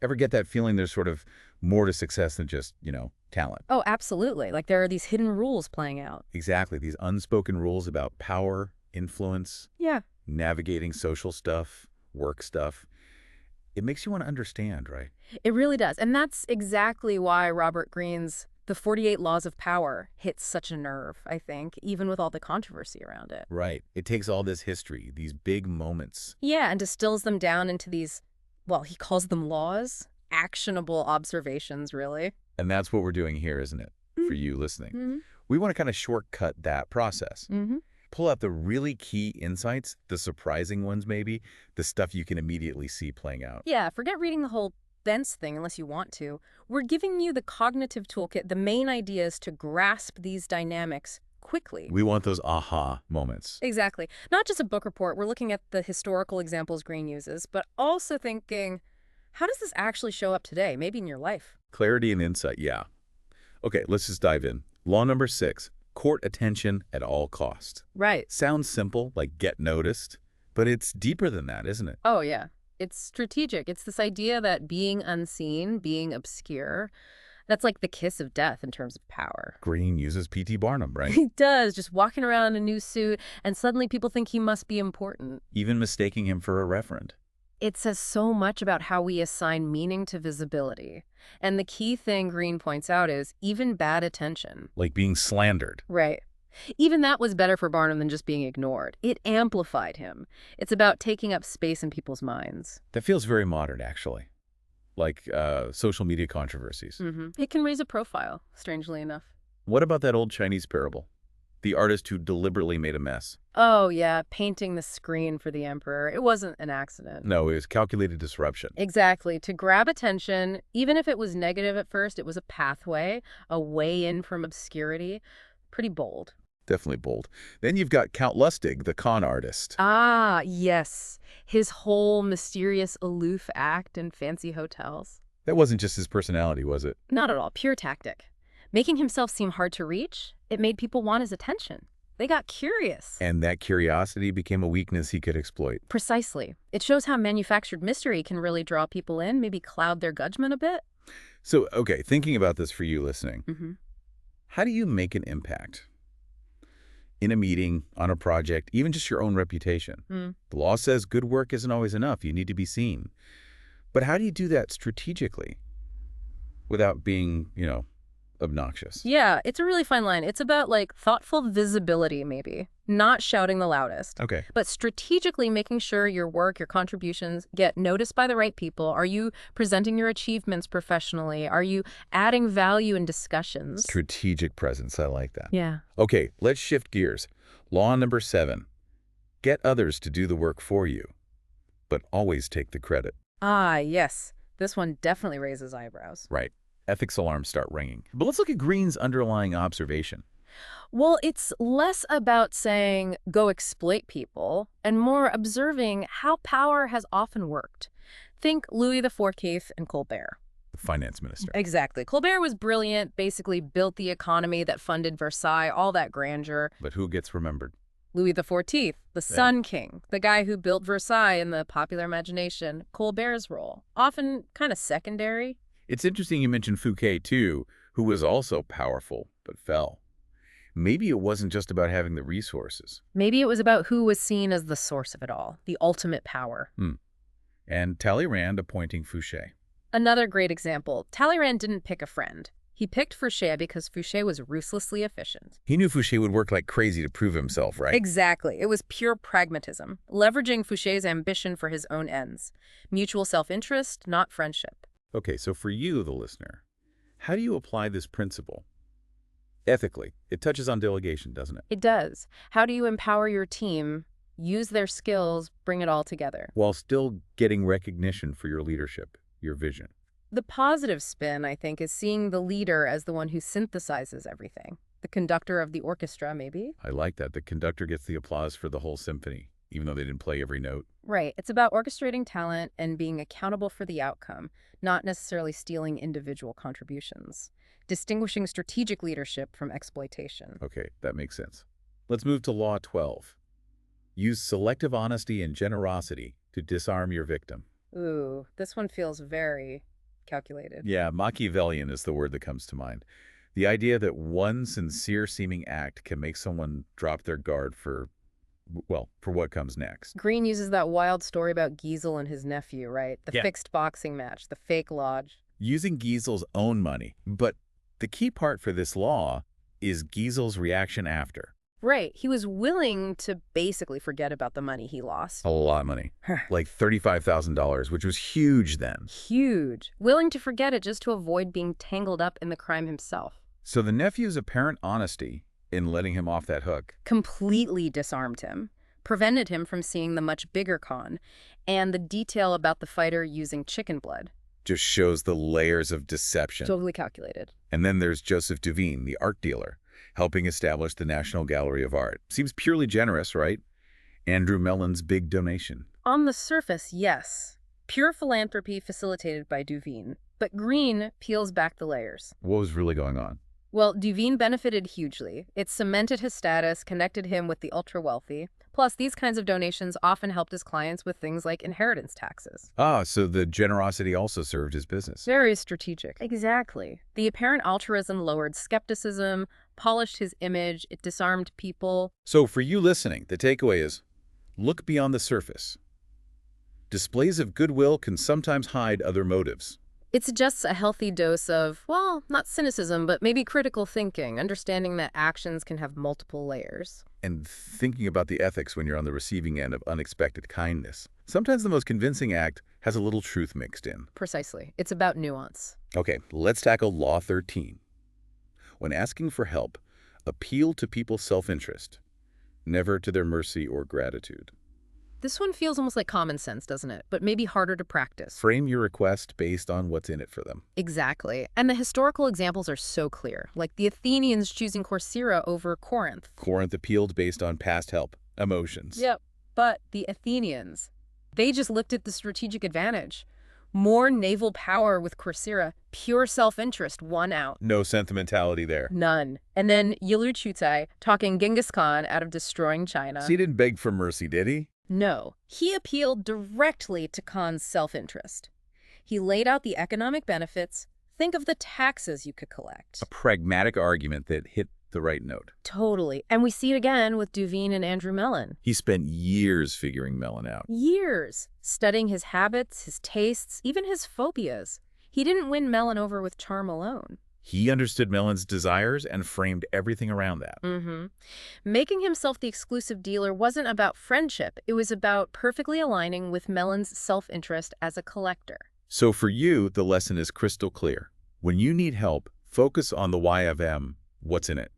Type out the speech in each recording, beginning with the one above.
Ever get that feeling there's sort of more to success than just, talent? Oh, absolutely. Like there are these hidden rules playing out. Exactly. These unspoken rules about power, influence, Yeah, navigating social stuff, work stuff. It makes you want to understand, right? it really does. And that's exactly why Robert Greene's The 48 Laws of Power hits such a nerve, I think, even with all the controversy around it. Right. It takes all this history, these big moments. Yeah, and distills them down into these, well, he calls them laws, actionable observations, really. And that's what we're doing here, isn't it? For you listening. Mm-hmm. We want to kind of shortcut that process. Mm-hmm. Pull out the really key insights, the surprising ones maybe, the stuff you can immediately see playing out. Yeah, forget reading the whole fence thing unless you want to. We're giving you the cognitive toolkit, the main ideas to grasp these dynamics quickly. We want those aha moments. Exactly. Not just a book report. We're looking at the historical examples Green uses, but also thinking, how does this actually show up today, maybe in your life? Clarity and insight, yeah. Okay, let's just dive in. Law number 6, court attention at all costs. Right. Sounds simple, like get noticed, but it's deeper than that, isn't it? Oh, yeah. It's strategic. It's this idea that being unseen, being obscure, that's like the kiss of death in terms of power. Green uses P.T. Barnum, right? He does, just walking around in a new suit, and suddenly people think he must be important. Even mistaking him for a reverend. It says so much about how we assign meaning to visibility. And the key thing Green points out is even bad attention. Like being slandered. Right. Even that was better for Barnum than just being ignored. It amplified him. It's about taking up space in people's minds. That feels very modern, actually. Like social media controversies. It can raise a profile, strangely enough. What about that old Chinese parable? The artist who deliberately made a mess. Oh, yeah, painting the screen for the emperor. It wasn't an accident. No, it was calculated disruption. Exactly. To grab attention, even if it was negative at first, it was a pathway, a way in from obscurity. Pretty bold. Definitely bold. Then you've got Count Lustig, the con artist. Ah, yes. His whole mysterious, aloof act in fancy hotels. That wasn't just his personality, was it? Not at all. Pure tactic. Making himself seem hard to reach, it made people want his attention. They got curious. And that curiosity became a weakness he could exploit. Precisely. It shows how manufactured mystery can really draw people in, maybe cloud their judgment a bit. So, okay, thinking about this for you listening, how do you make an impact? In a meeting, on a project, even just your own reputation. The law says good work isn't always enough. You need to be seen. But how do you do that strategically without being, obnoxious? Yeah, it's a really fine line. It's about like thoughtful visibility, maybe. Not shouting the loudest. Okay. But strategically making sure your work, your contributions get noticed by the right people. Are you presenting your achievements professionally? Are you adding value in discussions? Strategic presence. I like that. Yeah. Okay, let's shift gears. Law number 7. Get others to do the work for you, but always take the credit. Ah, yes. This one definitely raises eyebrows. Right. Ethics alarms start ringing. But let's look at Green's underlying observation. Well, it's less about saying, go exploit people, and more observing how power has often worked. Think Louis XIV and Colbert. The finance minister. Exactly. Colbert was brilliant, basically built the economy that funded Versailles, all that grandeur. But who gets remembered? Louis XIV, the Sun King, the guy who built Versailles in the popular imagination. Colbert's role, often kind of secondary. It's interesting you mentioned Fouquet, too, who was also powerful, but fell. Maybe it wasn't just about having the resources. Maybe it was about who was seen as the source of it all, the ultimate power. And Talleyrand appointing Fouché. Another great example, Talleyrand didn't pick a friend. He picked Fouché because Fouché was ruthlessly efficient. He knew Fouché would work like crazy to prove himself, right? Exactly. It was pure pragmatism, leveraging Fouché's ambition for his own ends. Mutual self-interest, not friendship. Okay, so for you, the listener, how do you apply this principle? Ethically, it touches on delegation, doesn't it? It does. How do you empower your team, use their skills, bring it all together? While still getting recognition for your leadership, your vision. The positive spin, I think, is seeing the leader as the one who synthesizes everything. The conductor of the orchestra, maybe? I like that. The conductor gets the applause for the whole symphony, even though they didn't play every note. Right. It's about orchestrating talent and being accountable for the outcome, not necessarily stealing individual contributions. Distinguishing strategic leadership from exploitation. Okay, that makes sense. Let's move to Law 12. Use selective honesty and generosity to disarm your victim. Ooh, this one feels very calculated. Yeah, Machiavellian is the word that comes to mind. The idea that one sincere-seeming act can make someone drop their guard for, well, for what comes next. Green uses that wild story about Giesel and his nephew, right? The Yeah. fixed boxing match, the fake lodge. Using Giesel's own money. But the key part for this law is Giesel's reaction after. Right. He was willing to basically forget about the money he lost. A lot of money. Like $35,000, which was huge then. Huge. Willing to forget it just to avoid being tangled up in the crime himself. So the nephew's apparent honesty in letting him off that hook Completely disarmed him, prevented him from seeing the much bigger con, and the detail about the fighter using chicken blood. just shows the layers of deception. Totally calculated. And then there's Joseph Duveen, the art dealer, helping establish the National Gallery of Art. Seems purely generous, right? Andrew Mellon's big donation. On the surface, yes. Pure philanthropy facilitated by Duveen. But Green peels back the layers. What was really going on? Well, Duveen benefited hugely. It cemented his status, connected him with the ultra-wealthy. Plus, these kinds of donations often helped his clients with things like inheritance taxes. Ah, so the generosity also served his business. Very strategic. Exactly. The apparent altruism lowered skepticism, polished his image, it disarmed people. So for you listening, the takeaway is, look beyond the surface. Displays of goodwill can sometimes hide other motives. It suggests a healthy dose of, well, not cynicism, but maybe critical thinking, understanding that actions can have multiple layers. And thinking about the ethics when you're on the receiving end of unexpected kindness. Sometimes the most convincing act has a little truth mixed in. Precisely. It's about nuance. Okay, let's tackle Law 13. When asking for help, appeal to people's self-interest, never to their mercy or gratitude. This one feels almost like common sense, doesn't it? But maybe harder to practice. Frame your request based on what's in it for them. Exactly. And the historical examples are so clear, like the Athenians choosing Corcyra over Corinth. Corinth appealed based on past help, emotions. Yep. But the Athenians, they just looked at the strategic advantage. More naval power with Corcyra, pure self-interest won out. No sentimentality there. None. And then Yilu Chutai talking Genghis Khan out of destroying China. So he didn't beg for mercy, did he? No, he appealed directly to Khan's self-interest. He laid out the economic benefits. Think of the taxes you could collect. A pragmatic argument that hit the right note. Totally. And we see it again with Duveen and Andrew Mellon. He spent years figuring Mellon out. Years. Studying his habits, his tastes, even his phobias. He didn't win Mellon over with charm alone. He understood Mellon's desires and framed everything around that. Making himself the exclusive dealer wasn't about friendship. It was about perfectly aligning with Mellon's self-interest as a collector. So for you, the lesson is crystal clear. When you need help, focus on the why of M, what's in it.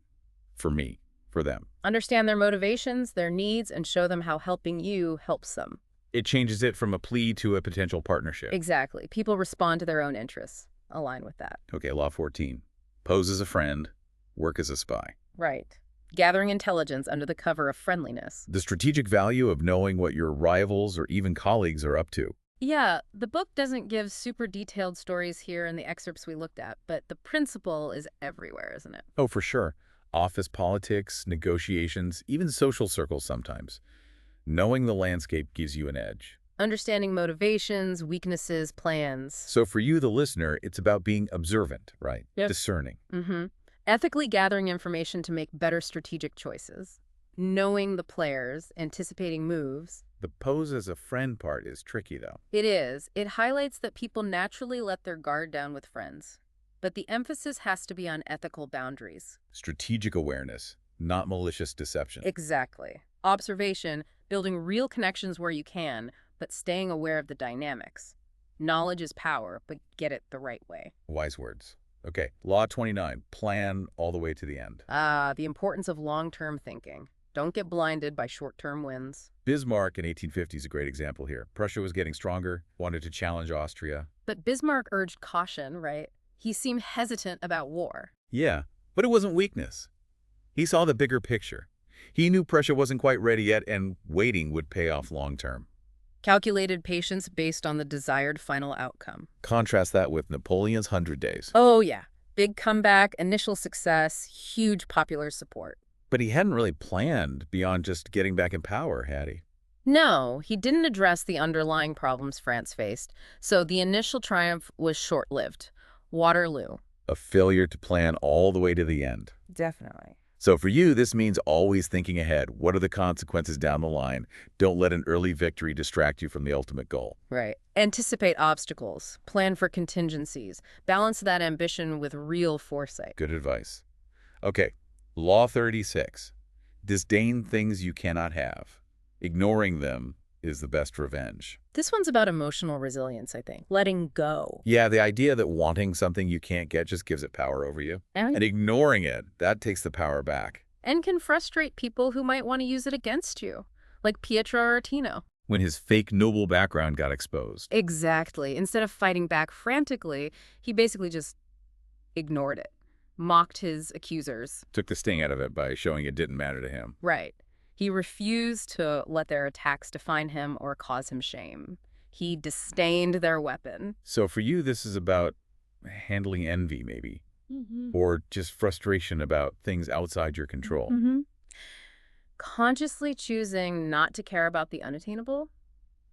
For me, for them. Understand their motivations, their needs, and show them how helping you helps them. It changes it from a plea to a potential partnership. Exactly. People respond to their own interests. Align with that. Okay, Law 14. Pose as a friend, work as a spy. Right. Gathering intelligence under the cover of friendliness. The strategic value of knowing what your rivals or even colleagues are up to. Yeah, the book doesn't give super detailed stories here in the excerpts we looked at, but the principle is everywhere, isn't it? Oh, for sure. Office politics, negotiations, even social circles sometimes. Knowing the landscape gives you an edge. Understanding motivations, weaknesses, plans. So for you, the listener, it's about being observant, right? Yep. Discerning. Ethically gathering information to make better strategic choices. Knowing the players, anticipating moves. The pose as a friend part is tricky, though. It is. It highlights that people naturally let their guard down with friends. But the emphasis has to be on ethical boundaries. Strategic awareness, not malicious deception. Exactly. Observation, building real connections where you can, but staying aware of the dynamics. Knowledge is power, but get it the right way. Wise words. Okay, Law 29, plan all the way to the end. The importance of long-term thinking. Don't get blinded by short-term wins. Bismarck in 1850 is a great example here. Prussia was getting stronger, wanted to challenge Austria. But Bismarck urged caution, right? He seemed hesitant about war. Yeah, but it wasn't weakness. He saw the bigger picture. He knew Prussia wasn't quite ready yet, and waiting would pay off long-term. Calculated patience based on the desired final outcome. Contrast that with Napoleon's 100 Days. Oh, yeah. Big comeback, initial success, huge popular support. But he hadn't really planned beyond just getting back in power, had he? No, he didn't address the underlying problems France faced, so the initial triumph was short-lived. Waterloo. A failure to plan all the way to the end. Definitely. So for you, this means always thinking ahead. What are the consequences down the line? Don't let an early victory distract you from the ultimate goal. Right. Anticipate obstacles, plan for contingencies, balance that ambition with real foresight. Good advice. Okay, Law 36. Disdain things you cannot have. Ignoring them is the best revenge. This one's about emotional resilience, I think. Letting go. Yeah, the idea that wanting something you can't get just gives it power over you. And ignoring it, that takes the power back. And can frustrate people who might want to use it against you, like Pietro Aretino. When his fake noble background got exposed. Exactly. Instead of fighting back frantically, he basically just ignored it, mocked his accusers. Took the sting out of it by showing it didn't matter to him. Right. He refused to let their attacks define him or cause him shame. He disdained their weapon. So for you, this is about handling envy, maybe, or just frustration about things outside your control. Consciously choosing not to care about the unattainable,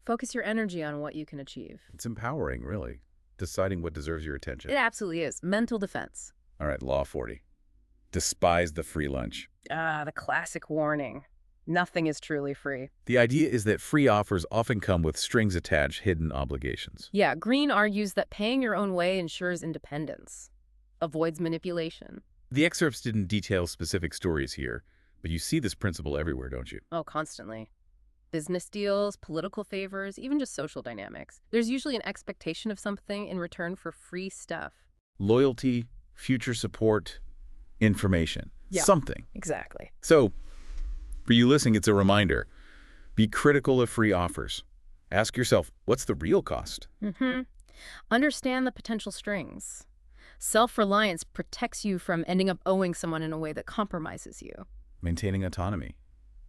focus your energy on what you can achieve. It's empowering, really, deciding what deserves your attention. It absolutely is. Mental defense. All right, Law 40. Despise the free lunch. The classic warning. Nothing is truly free. The idea is that free offers often come with strings attached, hidden obligations. Yeah, Green argues that paying your own way ensures independence, avoids manipulation. The excerpts didn't detail specific stories here, but you see this principle everywhere, don't you? Oh, constantly. Business deals, political favors, even just social dynamics. There's usually an expectation of something in return for free stuff. Loyalty, future support, information. Yeah, something. Exactly. So, for you listening, it's a reminder. Be critical of free offers. Ask yourself, what's the real cost? Understand the potential strings. Self-reliance protects you from ending up owing someone in a way that compromises you. Maintaining autonomy.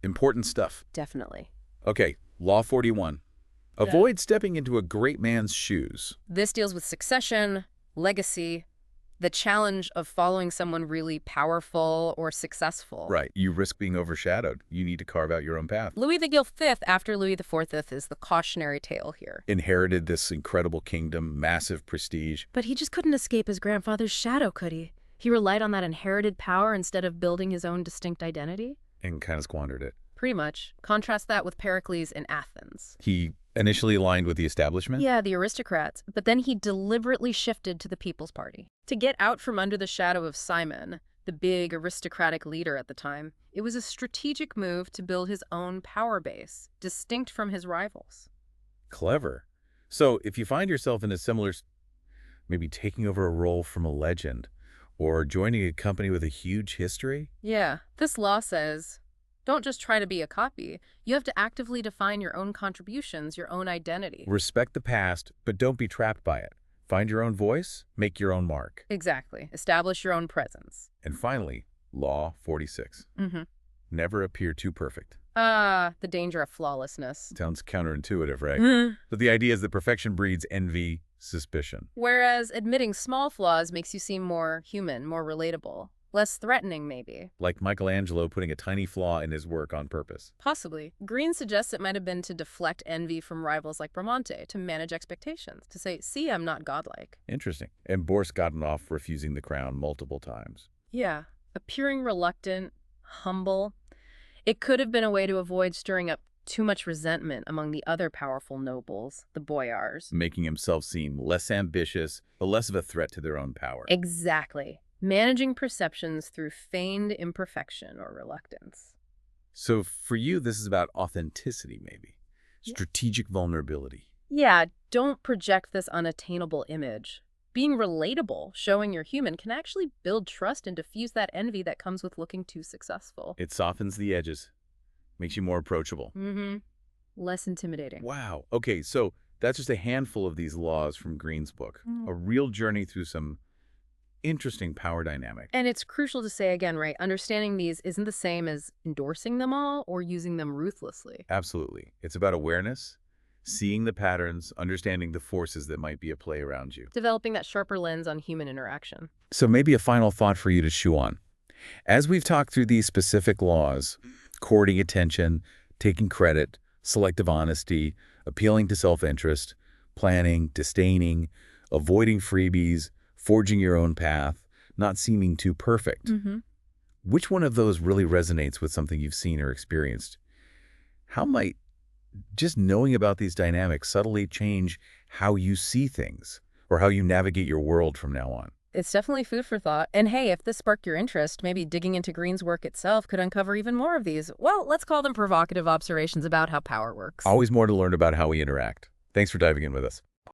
Important stuff. Definitely. Okay, Law 41. Avoid stepping into a great man's shoes. This deals with succession, legacy, the challenge of following someone really powerful or successful. Right. You risk being overshadowed. You need to carve out your own path. Louis the V, after Louis IV, is the cautionary tale here. Inherited this incredible kingdom, massive prestige. But he just couldn't escape his grandfather's shadow, could he? He relied on that inherited power instead of building his own distinct identity? And kind of squandered it. Pretty much. Contrast that with Pericles in Athens. He initially aligned with the establishment? Yeah, the aristocrats. But then he deliberately shifted to the People's Party. To get out from under the shadow of Simon, the big aristocratic leader at the time, it was a strategic move to build his own power base, distinct from his rivals. Clever. So if you find yourself in a similar, maybe taking over a role from a legend, or joining a company with a huge history? Yeah, this law says, don't just try to be a copy. You have to actively define your own contributions, your own identity. Respect the past, but don't be trapped by it. Find your own voice, make your own mark. Exactly. Establish your own presence. And finally, Law 46. Never appear too perfect. The danger of flawlessness. Sounds counterintuitive, right? But the idea is that perfection breeds envy, suspicion. Whereas admitting small flaws makes you seem more human, more relatable. Less threatening, maybe. Like Michelangelo putting a tiny flaw in his work on purpose. Possibly. Green suggests it might have been to deflect envy from rivals like Bramante, to manage expectations, to say, see, I'm not godlike. Interesting. And Boris gotten off refusing the crown multiple times. Yeah. Appearing reluctant, humble. It could have been a way to avoid stirring up too much resentment among the other powerful nobles, the boyars. Making himself seem less ambitious, but less of a threat to their own power. Exactly. Managing perceptions through feigned imperfection or reluctance. So for you, this is about authenticity, maybe. Strategic vulnerability. Yeah, don't project this unattainable image. Being relatable, showing you're human, can actually build trust and diffuse that envy that comes with looking too successful. It softens the edges, makes you more approachable. Less intimidating. Wow. Okay, so that's just a handful of these laws from Green's book. A real journey through some interesting power dynamic. And it's crucial to say again, right, understanding these isn't the same as endorsing them all or using them ruthlessly. Absolutely. It's about awareness, seeing the patterns, understanding the forces that might be at play around you. Developing that sharper lens on human interaction. So maybe a final thought for you to chew on. As we've talked through these specific laws, courting attention, taking credit, selective honesty, appealing to self-interest, planning, disdaining, avoiding freebies, forging your own path, not seeming too perfect. Which one of those really resonates with something you've seen or experienced? How might just knowing about these dynamics subtly change how you see things or how you navigate your world from now on? It's definitely food for thought. And hey, if this sparked your interest, maybe digging into Green's work itself could uncover even more of these, well, let's call them provocative observations about how power works. Always more to learn about how we interact. Thanks for diving in with us.